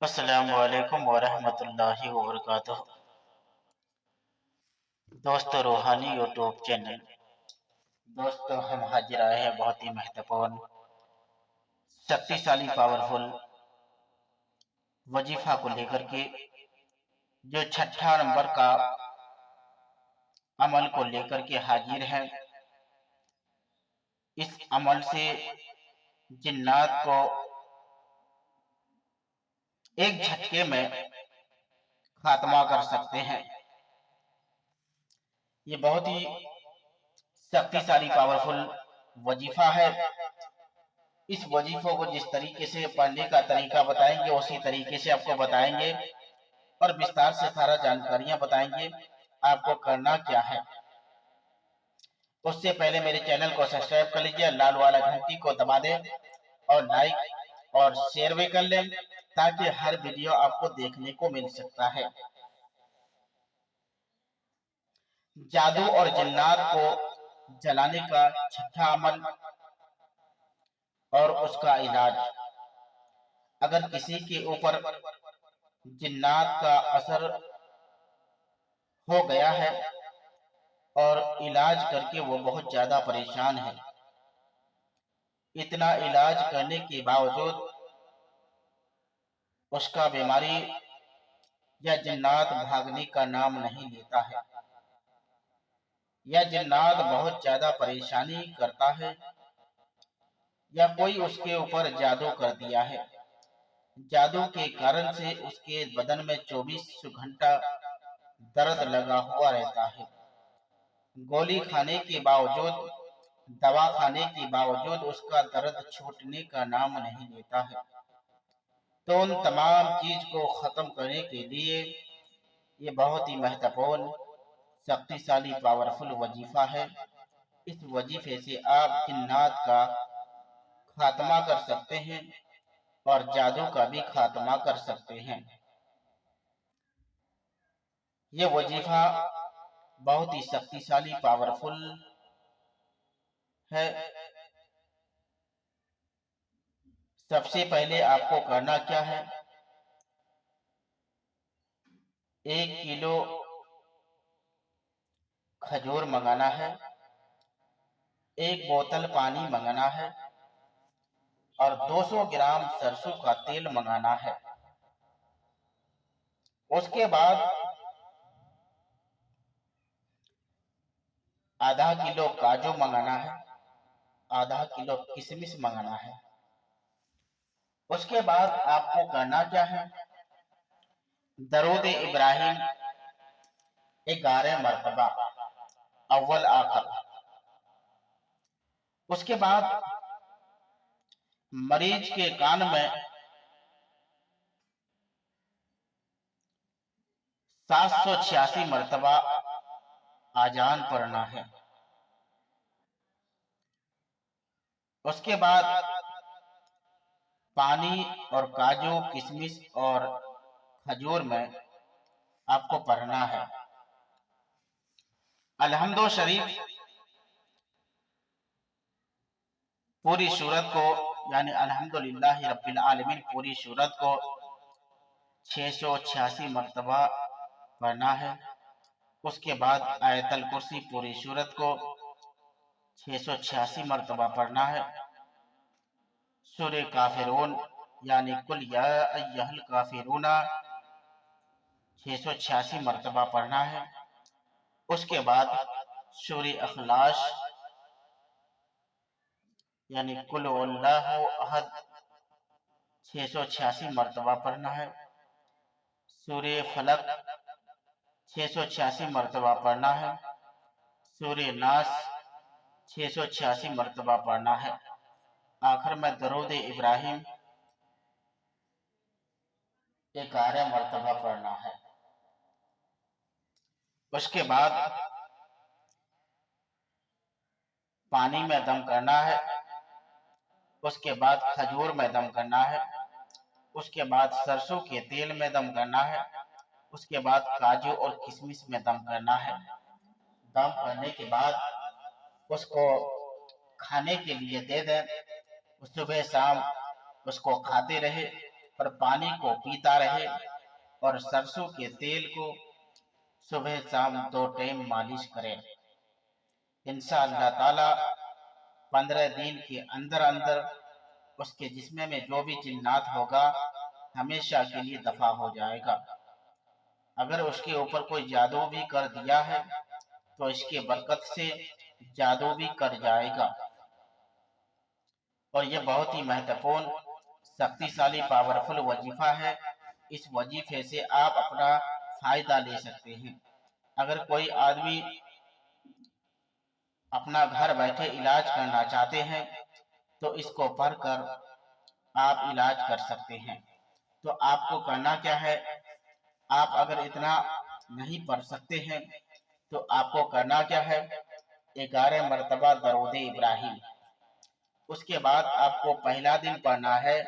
السلام علیکم ورحمۃ اللہ وبرکاتہ۔ دوستو روحانی یوٹیوب چینل دوستو ہم حاضر آئے ہیں بہت ہی مہتوپورن شکتیشالی پاورفل وظیفہ کو لے کر کے، جو چھٹا نمبر کا عمل کو لے کر کے حاضر ہیں۔ اس عمل سے جنات کو ایک جھٹکے میں خاتمہ کر سکتے ہیں۔ یہ بہت ہی شکتیشالی پاورفل وظیفہ ہے۔ اس وظیفوں کو جس طریقے سے پڑھنے کا طریقہ بتائیں گے اسی طریقے سے آپ کو بتائیں گے اور وستار سے سارا جانکاریاں بتائیں گے آپ کو کرنا کیا ہے۔ اس سے پہلے میرے چینل کو سبسکرائب کر لیجئے، لال والا گھنٹی کو دبا دیں اور لائک اور شیئر بھی کر لیں تاکہ ہر ویڈیو آپ کو دیکھنے کو مل سکتا ہے۔ جادو اور جنات کو جلانے کا چھٹا عمل اور اس کا علاج۔ اگر کسی کے اوپر جنات کا اثر ہو گیا ہے اور علاج کر کے وہ بہت زیادہ پریشان ہے، اتنا علاج کرنے کے باوجود اس کا بیماری یا جنات بھاگنے کا نام نہیں لیتا ہے، یا جنات بہت زیادہ پریشانی کرتا ہے، یا کوئی اس کے اوپر جادو کر دیا ہے۔ جادو کے کارن سے اس کے بدن میں 24 گھنٹہ درد لگا ہوا رہتا ہے۔ گولی کھانے کے باوجود، دوا کھانے کے باوجود اس کا درد چھوٹنے کا نام نہیں لیتا ہے۔ تو ان تمام چیز کو ختم کرنے کے لیے یہ بہت ہی مہتوپورن شکتیشالی پاورفل وظیفہ ہے۔ اس وظیفے سے آپ جنات کا خاتمہ کر سکتے ہیں اور جادو کا بھی خاتمہ کر سکتے ہیں۔ یہ وظیفہ بہت ہی شکتیشالی پاورفل ہے۔ سب سے پہلے آپ کو کرنا کیا ہے، 1 کلو کھجور منگانا ہے، 1 بوتل پانی منگانا ہے اور 200 گرام سرسوں کا تیل منگانا ہے۔ اس کے بعد آدھا کلو کاجو منگانا ہے، آدھا کلو کشمش منگانا ہے۔ اس کے بعد آپ کو کرنا کیا ہے، درود ابراہیم 11 مرتبہ اول آخر۔ اس کے بعد مریض کے کان میں 786 مرتبہ آجان پڑھنا ہے۔ اس کے بعد پانی اور کاجو کشمش اور کھجور میں آپ کو پڑھنا ہے الحمد شریف پوری سورت کو، یعنی الحمدللہ رب العالمین پوری سورت کو 686 مرتبہ پڑھنا ہے۔ اس کے بعد آیت الکرسی پوری سورت کو 686 مرتبہ پڑھنا ہے۔ سورہ کافرون یعنی قل یا ایھا الکافرون 686 مرتبہ پڑھنا ہے۔ اس کے بعد سورہ اخلاص یعنی قل هو اللہ احد 686 مرتبہ پڑھنا ہے۔ سورہ فلق 686 مرتبہ پڑھنا ہے۔ سورہ ناس 686 مرتبہ پڑھنا ہے۔ آخر میں درود ابراہیم 11 مرتبہ پڑھنا ہے۔ اس کے بعد پانی میں دم کرنا ہے۔ اس کے بعد کھجور میں دم کرنا ہے۔ اس کے بعد سرسوں کے تیل میں دم کرنا ہے۔ اس کے بعد کاجو اور کشمش میں دم کرنا ہے۔ دم کرنے کے بعد اس کو کھانے کے لیے دے دیں، صبح شام اس کو کھاتے رہے اور پانی کو پیتا رہے، اور سرسوں کے تیل کو صبح شام 2 ٹائم مالش کرے۔ انشاءاللہ تعالی 15 دن کے اندر اندر اس کے جسم میں جو بھی جنات ہوگا ہمیشہ کے لیے دفع ہو جائے گا۔ اگر اس کے اوپر کوئی جادو بھی کر دیا ہے تو اس کے برکت سے جادو بھی کر جائے گا۔ اور یہ بہت ہی مہتوپورن، شکتیشالی، پاورفل وظیفہ ہے۔ اس وظیفے سے آپ اپنا فائدہ لے سکتے ہیں۔ اگر کوئی آدمی اپنا گھر بیٹھے علاج کرنا چاہتے ہیں تو اس کو پڑھ کر آپ علاج کر سکتے ہیں۔ تو آپ کو کرنا کیا ہے، آپ اگر اتنا نہیں پڑھ سکتے ہیں تو آپ کو کرنا کیا ہے، 11 مرتبہ درود ابراہیم۔ اس کے بعد آپ کو پہلا دن پڑھنا ہے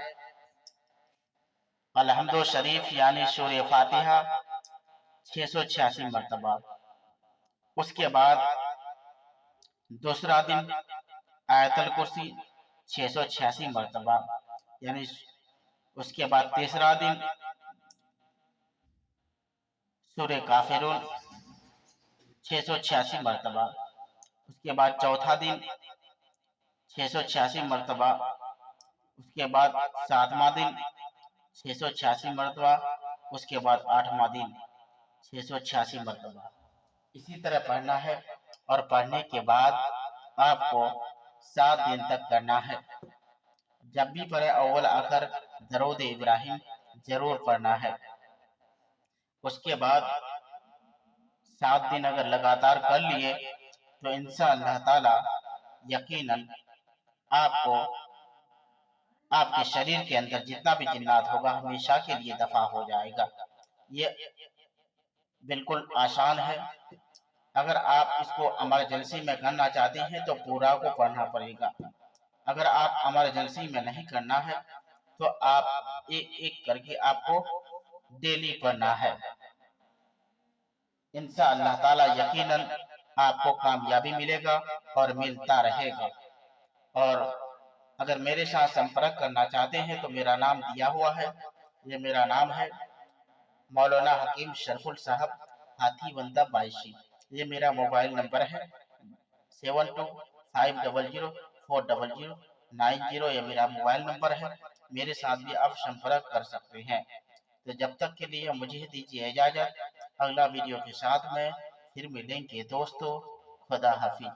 الحمد شریف یعنی سورہ فاتحہ 686 مرتبہ۔ اس کے بعد دوسرا دن آیت الکرسی 686 مرتبہ، یعنی اس کے بعد تیسرا دن سورہ کافرون 686 مرتبہ۔ اس کے بعد چوتھا دن 686 مرتبہ۔ اس کے بعد ساتواں دن 686 مرتبہ۔ اس کے بعد آٹھواں دن 686 مرتبہ۔ اسی طرح پڑھنا ہے، اور پڑھنے کے بعد آپ کو 7 دن تک کرنا ہے۔ جب بھی پڑھے اول آخر درود ابراہیم ضرور پڑھنا ہے۔ اس کے بعد 7 دن اگر لگاتار کر لیے تو انشاءاللہ تعالی یقیناً آپ کو آپ کے شریر کے اندر جتنا بھی جنات ہوگا ہمیشہ کے لیے دفع ہو جائے گا۔ یہ بالکل آسان ہے۔ اگر آپ اس کو ایمرجنسی میں کرنا چاہتے ہیں تو پورا کو پڑھنا پڑے گا۔ اگر آپ ایمرجنسی میں نہیں کرنا ہے تو آپ ایک ایک کر کے آپ کو ڈیلی پڑھنا ہے۔ انشاءاللہ تعالی یقیناً آپ کو کامیابی ملے گا اور ملتا رہے گا۔ اور اگر میرے ساتھ سمپرک کرنا چاہتے ہیں تو میرا نام دیا ہوا ہے، یہ میرا نام ہے مولانا حکیم شرف صاحب ہاتھی بندہ بائشی۔ یہ میرا موبائل نمبر ہے 7250040090، یہ میرا موبائل نمبر ہے۔ میرے ساتھ بھی آپ سمپرک کر سکتے ہیں۔ تو جب تک کے لیے مجھے دیجیے اجازت، اگلا ویڈیو کے ساتھ میں پھر ملیں گے دوستو، خدا حافظ۔